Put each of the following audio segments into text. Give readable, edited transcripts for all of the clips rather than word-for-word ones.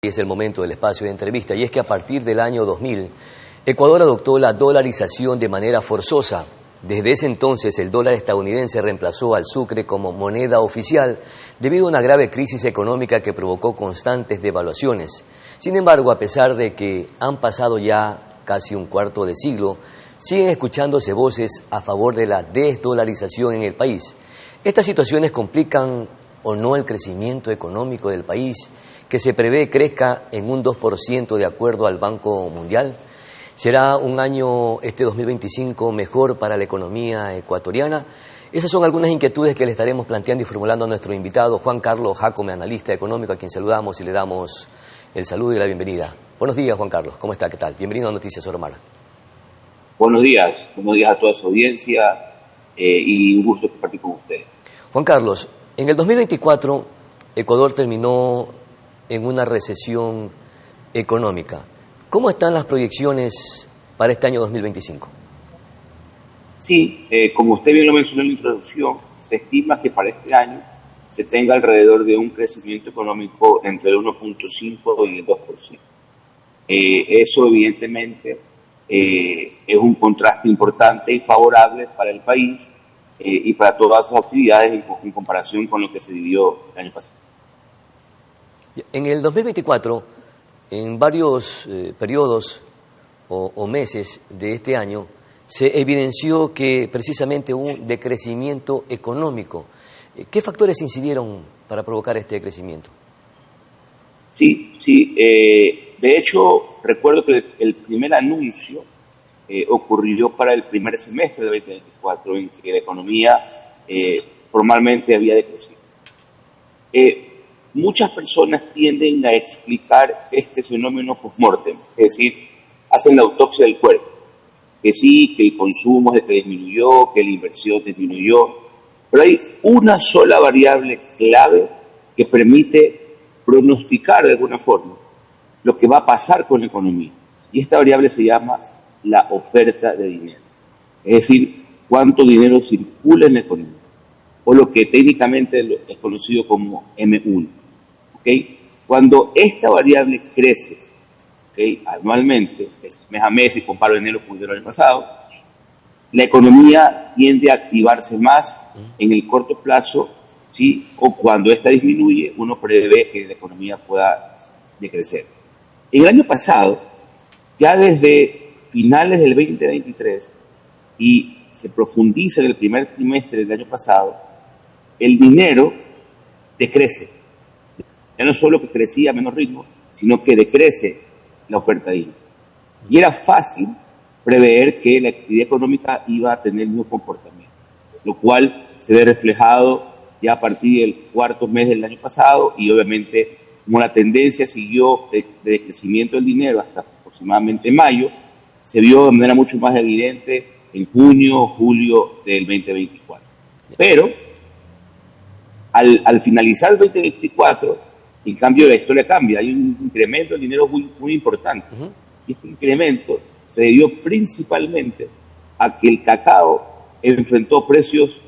Es el momento del espacio de entrevista, y es que a partir del año 2000, Ecuador adoptó la dolarización de manera forzosa. Desde ese entonces, el dólar estadounidense reemplazó al sucre como moneda oficial debido a una grave crisis económica que provocó constantes devaluaciones. Sin embargo, a pesar de que han pasado ya casi un cuarto de siglo, siguen escuchándose voces a favor de la desdolarización en el país. Estas situaciones complican o no el crecimiento económico del país, que se prevé crezca en un 2% de acuerdo al Banco Mundial. ¿Será un año, este 2025, mejor para la economía ecuatoriana? Esas son algunas inquietudes que le estaremos planteando y formulando a nuestro invitado, Juan Carlos Jácome, analista económico, a quien saludamos y le damos el saludo y la bienvenida. Buenos días, Juan Carlos. ¿Cómo está? ¿Qué tal? Bienvenido a Noticias Oromar. Buenos días a toda su audiencia y un gusto compartir con ustedes. Juan Carlos, en el 2024 Ecuador terminó en una recesión económica. ¿Cómo están las proyecciones para este año 2025? Sí, como usted bien lo mencionó en la introducción, se estima que para este año se tenga alrededor de un crecimiento económico entre el 1.5 y el 2%. Eso evidentemente es un contraste importante y favorable para el país y para todas sus actividades en comparación con lo que se vivió el año pasado. En el 2024, en varios periodos o meses de este año, se evidenció que precisamente hubo un decrecimiento económico. ¿Qué factores incidieron para provocar este decrecimiento? Sí. De hecho, recuerdo que el primer anuncio ocurrió para el primer semestre de 2024, en que la economía formalmente había decrecido. Muchas personas tienden a explicar este fenómeno post-mortem, es decir, hacen la autopsia del cuerpo, que sí, que el consumo disminuyó, que la inversión disminuyó, pero hay una sola variable clave que permite pronosticar de alguna forma lo que va a pasar con la economía, y esta variable se llama la oferta de dinero, es decir, cuánto dinero circula en la economía, o lo que técnicamente es conocido como M1. ¿Okay? Cuando esta variable crece, ¿okay?, anualmente, mes a mes, y comparo enero con el año pasado, la economía tiende a activarse más en el corto plazo, ¿sí? O cuando esta disminuye, uno prevé que la economía pueda decrecer. El año pasado, ya desde finales del 2023, y se profundiza en el primer trimestre del año pasado, el dinero decrece. Ya no solo que crecía a menor ritmo, sino que decrece la oferta de dinero. Y era fácil prever que la actividad económica iba a tener el mismo comportamiento, lo cual se ve reflejado ya a partir del cuarto mes del año pasado, y obviamente como la tendencia siguió de crecimiento del dinero hasta aproximadamente mayo, se vio de manera mucho más evidente en junio, julio del 2024. Pero al finalizar el 2024, en cambio la historia cambia, hay un incremento del dinero muy importante. Y este incremento se debió principalmente a que el cacao enfrentó precios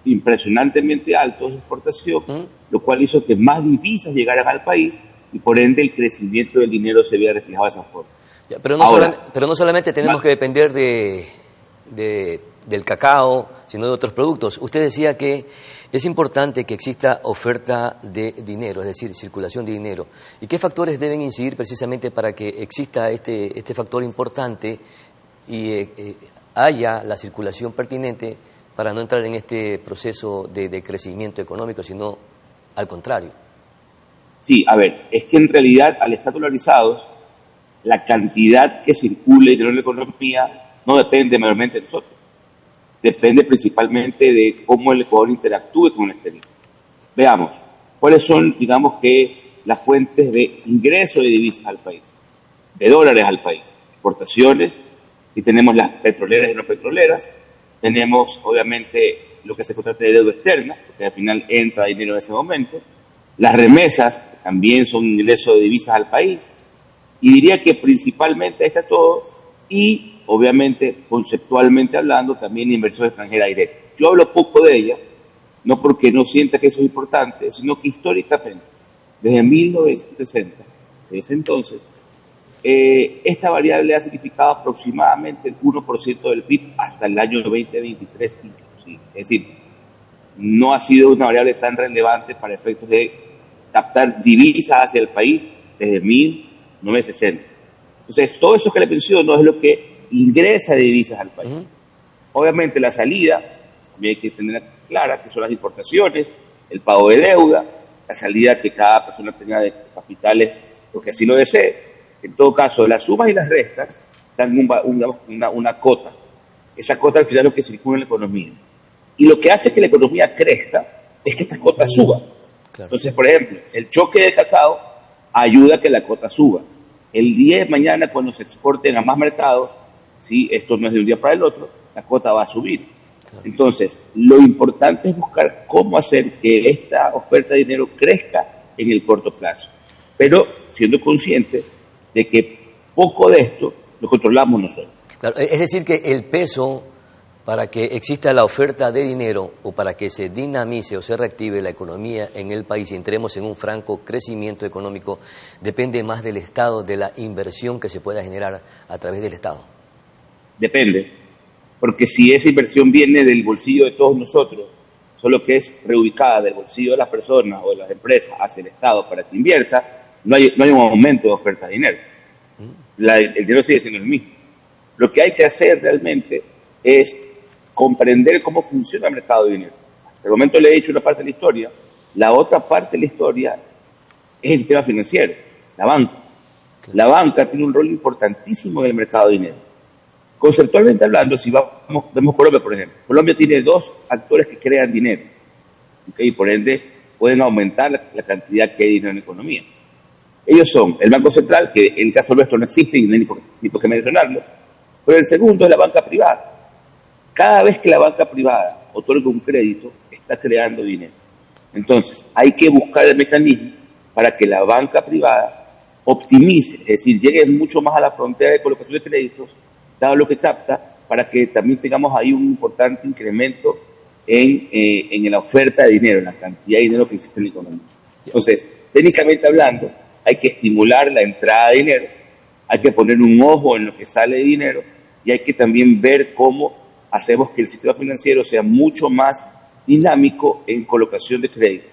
impresionantemente altos de exportación, lo cual hizo que más divisas llegaran al país y por ende el crecimiento del dinero se veía reflejado de esa forma. Pero no solamente tenemos que depender del cacao, sino de otros productos. Usted decía que es importante que exista oferta de dinero, es decir, circulación de dinero. ¿Y qué factores deben incidir precisamente para que exista este factor importante y haya la circulación pertinente para no entrar en este proceso de crecimiento económico, sino al contrario? Sí, a ver, es que en realidad al estar dolarizados, la cantidad que circule en la economía no depende mayormente de nosotros. Depende principalmente de cómo el Ecuador interactúe con el exterior. Veamos, ¿cuáles son, digamos que, las fuentes de ingreso de divisas al país, de dólares al país? Exportaciones, si tenemos las petroleras y no petroleras, tenemos obviamente lo que se contrata de deuda externa, porque al final entra dinero en ese momento, las remesas también son ingreso de divisas al país, y diría que principalmente está todo, y obviamente, conceptualmente hablando, también inversión extranjera directa. Yo hablo poco de ella, no porque no sienta que eso es importante, sino que históricamente, desde 1960, de ese entonces, esta variable ha significado aproximadamente el 1% del PIB hasta el año 2023 inclusive. Es decir, no ha sido una variable tan relevante para efectos de captar divisas hacia el país desde 1960. Entonces, todo eso que le menciono es lo que ingresa de divisas al país. Obviamente la salida, también hay que tener clara, que son las importaciones, el pago de deuda, la salida que cada persona tenga de capitales, porque así lo desee. En todo caso, las sumas y las restas dan una cota. Esa cota al final es lo que circula en la economía. Y lo que hace que la economía crezca es que esta cota suba. Claro. Entonces, por ejemplo, el choque de cacao ayuda a que la cota suba. El día de mañana, cuando se exporten a más mercados, ¿sí? Esto no es de un día para el otro, la cuota va a subir. Claro. Entonces, lo importante es buscar cómo hacer que esta oferta de dinero crezca en el corto plazo, pero siendo conscientes de que poco de esto lo controlamos nosotros. Claro, es decir, que el peso para que exista la oferta de dinero o para que se dinamice o se reactive la economía en el país y entremos en un franco crecimiento económico, depende más del Estado, de la inversión que se pueda generar a través del Estado. Depende, porque si esa inversión viene del bolsillo de todos nosotros, solo que es reubicada del bolsillo de las personas o de las empresas hacia el Estado para que invierta, no hay un aumento de oferta de dinero. El dinero sigue siendo el mismo. Lo que hay que hacer realmente es comprender cómo funciona el mercado de dinero. Hasta el momento le he dicho una parte de la historia. La otra parte de la historia es el sistema financiero, la banca. La banca tiene un rol importantísimo en el mercado de dinero. Conceptualmente hablando, si vemos Colombia, por ejemplo. Colombia tiene dos actores que crean dinero. Y por ende pueden aumentar la cantidad que hay de dinero en la economía. Ellos son el Banco Central, que en el caso nuestro no existe y no hay ni por qué mencionarlo. Pero el segundo es la banca privada. Cada vez que la banca privada otorga un crédito, está creando dinero. Entonces, hay que buscar el mecanismo para que la banca privada optimice, es decir, llegue mucho más a la frontera de colocación de créditos, dado lo que capta, para que también tengamos ahí un importante incremento en la oferta de dinero, en la cantidad de dinero que existe en la economía. Entonces, técnicamente hablando, hay que estimular la entrada de dinero, hay que poner un ojo en lo que sale de dinero y hay que también ver cómo hacemos que el sistema financiero sea mucho más dinámico en colocación de crédito.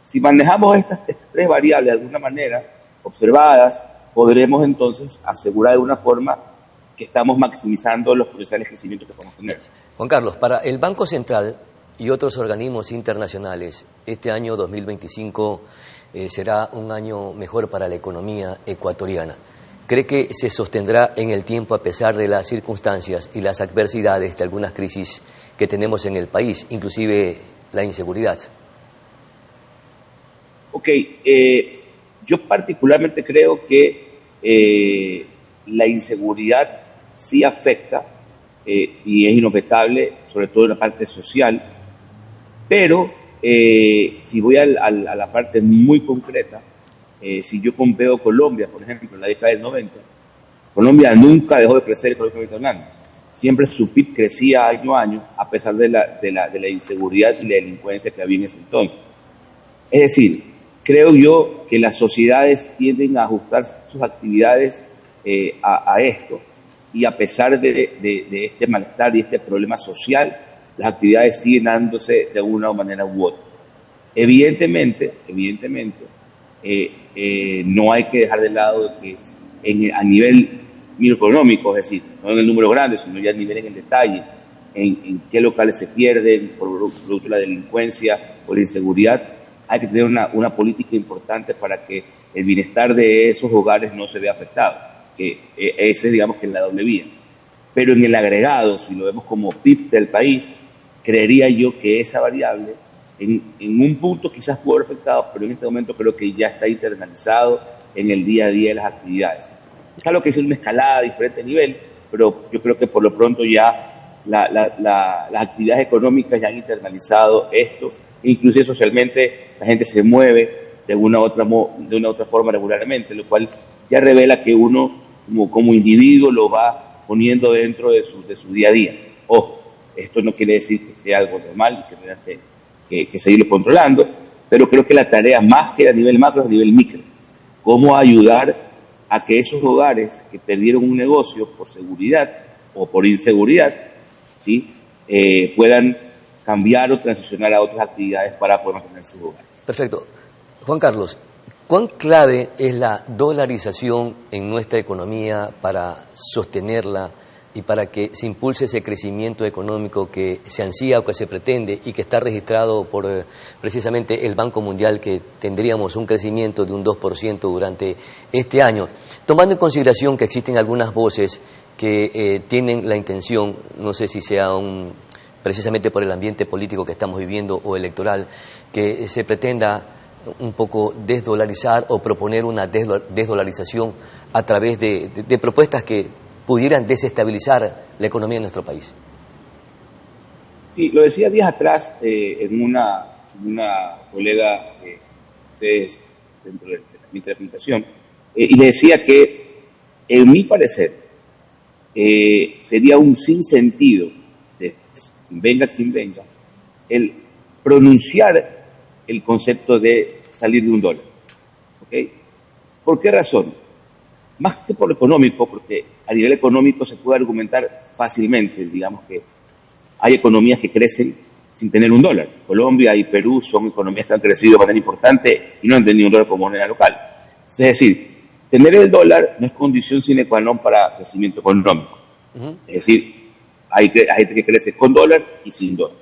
Si manejamos estas tres variables de alguna manera observadas, podremos entonces asegurar de una forma que estamos maximizando los potenciales crecimientos que podemos tener. Juan Carlos, para el Banco Central y otros organismos internacionales, este año 2025 será un año mejor para la economía ecuatoriana. ¿Cree que se sostendrá en el tiempo a pesar de las circunstancias y las adversidades de algunas crisis que tenemos en el país, inclusive la inseguridad? Ok, yo particularmente creo que la inseguridad sí afecta y es inobjetable, sobre todo en la parte social, pero si voy a la parte muy concreta, si yo comparo Colombia, por ejemplo, en la década del 90, Colombia nunca dejó de crecer económicamente hablando. Siempre su PIB crecía año a año, a pesar de la inseguridad y la delincuencia que había en ese entonces. Es decir, creo yo que las sociedades tienden a ajustar sus actividades a esto, y a pesar de este malestar y este problema social, las actividades siguen dándose de una manera u otra. Evidentemente, no hay que dejar de lado que a nivel microeconómico, es decir, no en el número grande, sino ya a nivel en el detalle, en qué locales se pierden por producto de la delincuencia o la inseguridad, hay que tener una política importante para que el bienestar de esos hogares no se vea afectado, que ese es, digamos, que es la doble vía. Pero en el agregado, si lo vemos como PIB del país, creería yo que esa variable en un punto quizás pudo haber afectado, pero en este momento creo que ya está internalizado en el día a día de las actividades. Es algo que es una escalada a diferente nivel, pero yo creo que por lo pronto ya las actividades económicas ya han internalizado esto, inclusive socialmente la gente se mueve de una u otra forma regularmente, lo cual ya revela que uno como individuo lo va poniendo dentro de su día a día. Ojo, esto no quiere decir que sea algo normal y que tenga que seguirlo controlando, pero creo que la tarea más que a nivel macro es a nivel micro. Cómo ayudar a que esos hogares que perdieron un negocio por seguridad o por inseguridad, ¿sí? Puedan cambiar o transicionar a otras actividades para poder mantener sus hogares. Perfecto. Juan Carlos, ¿cuán clave es la dolarización en nuestra economía para sostenerla y para que se impulse ese crecimiento económico que se ansía o que se pretende y que está registrado por precisamente el Banco Mundial, que tendríamos un crecimiento de un 2% durante este año? Tomando en consideración que existen algunas voces que tienen la intención, no sé si sea precisamente por el ambiente político que estamos viviendo o electoral, que se pretenda un poco desdolarizar o proponer una desdolarización a través de propuestas que pudieran desestabilizar la economía de nuestro país. Sí, lo decía días atrás en una colega de ustedes dentro de mi presentación, y le decía que, en mi parecer, sería un sinsentido, venga quien venga, el pronunciar el concepto de salir de un dólar. ¿Okay? ¿Por qué razón? Más que por lo económico, porque a nivel económico se puede argumentar fácilmente, digamos que hay economías que crecen sin tener un dólar. Colombia y Perú son economías que han crecido de manera importante y no han tenido un dólar como moneda local. Es decir, tener el dólar no es condición sine qua non para crecimiento económico. Es decir, hay gente que crece con dólar y sin dólar.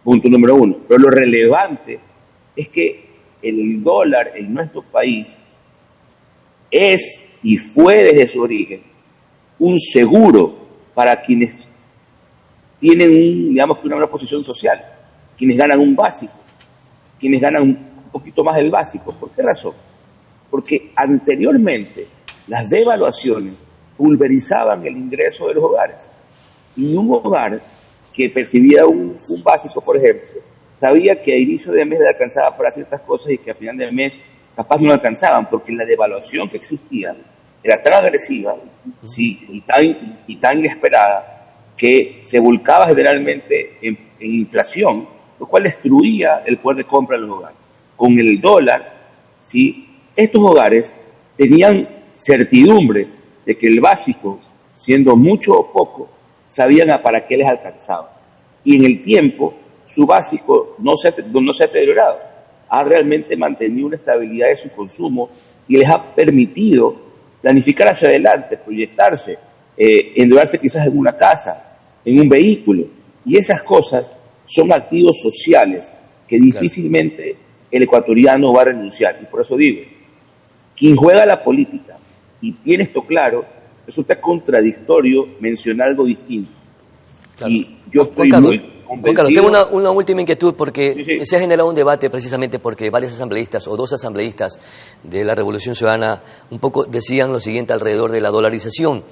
Punto número uno. Pero lo relevante es que el dólar en nuestro país es y fue desde su origen un seguro para quienes tienen digamos que una buena posición social, quienes ganan un básico, quienes ganan un poquito más del básico. ¿Por qué razón? Porque anteriormente las devaluaciones pulverizaban el ingreso de los hogares. Y un hogar que percibía un básico, por ejemplo, sabía que a inicio de mes le alcanzaba para ciertas cosas y que a final de mes capaz no le alcanzaban, porque la devaluación que existía era tan agresiva, sí, y tan inesperada, que se volcaba generalmente en inflación, lo cual destruía el poder de compra de los hogares. Con el dólar, ¿sí?, estos hogares tenían certidumbre de que el básico, siendo mucho o poco, sabían para qué les alcanzaba. Y en el tiempo, su básico no se ha deteriorado. Ha realmente mantenido una estabilidad de su consumo y les ha permitido planificar hacia adelante, proyectarse, endeudarse quizás en una casa, en un vehículo. Y esas cosas son activos sociales que difícilmente el ecuatoriano va a renunciar. Y por eso digo, quien juega la política y tiene esto claro, resulta contradictorio mencionar algo distinto. Claro. Y yo estoy muy convencido. Juan Carlos, tengo una última inquietud, porque Sí. se ha generado un debate precisamente porque varios asambleístas o dos asambleístas de la Revolución Ciudadana un poco decían lo siguiente alrededor de la dolarización,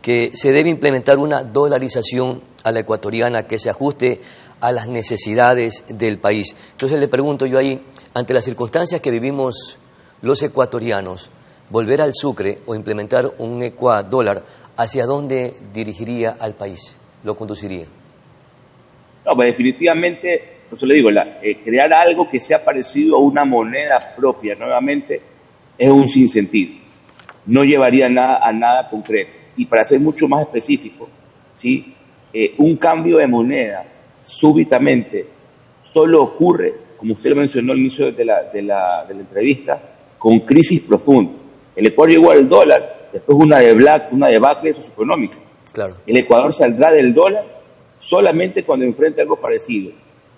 que se debe implementar una dolarización a la ecuatoriana que se ajuste a las necesidades del país. Entonces le pregunto yo ahí, ante las circunstancias que vivimos los ecuatorianos, volver al sucre o implementar un ecuadólar, ¿hacia dónde dirigiría al país? ¿Lo conduciría? No, pues definitivamente, por eso le digo, crear algo que sea parecido a una moneda propia nuevamente es un sinsentido. No llevaría a nada concreto. Y para ser mucho más específico, ¿sí?, un cambio de moneda súbitamente solo ocurre, como usted lo mencionó al inicio de la entrevista, con crisis profundas. El Ecuador llegó al dólar después de una debacle socioeconómica. Claro. El Ecuador saldrá del dólar solamente cuando enfrente algo parecido,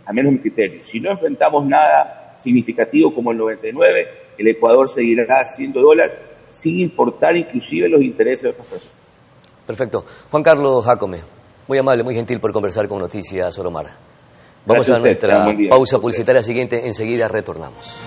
a menos mi criterio. Si no enfrentamos nada significativo como el 99, el Ecuador seguirá siendo dólar sin importar inclusive los intereses de otras personas. Perfecto. Juan Carlos Jácome, muy amable, muy gentil por conversar con Noticias Soromar. Vamos Gracias a nuestra buen día. pausa publicitaria siguiente, enseguida retornamos.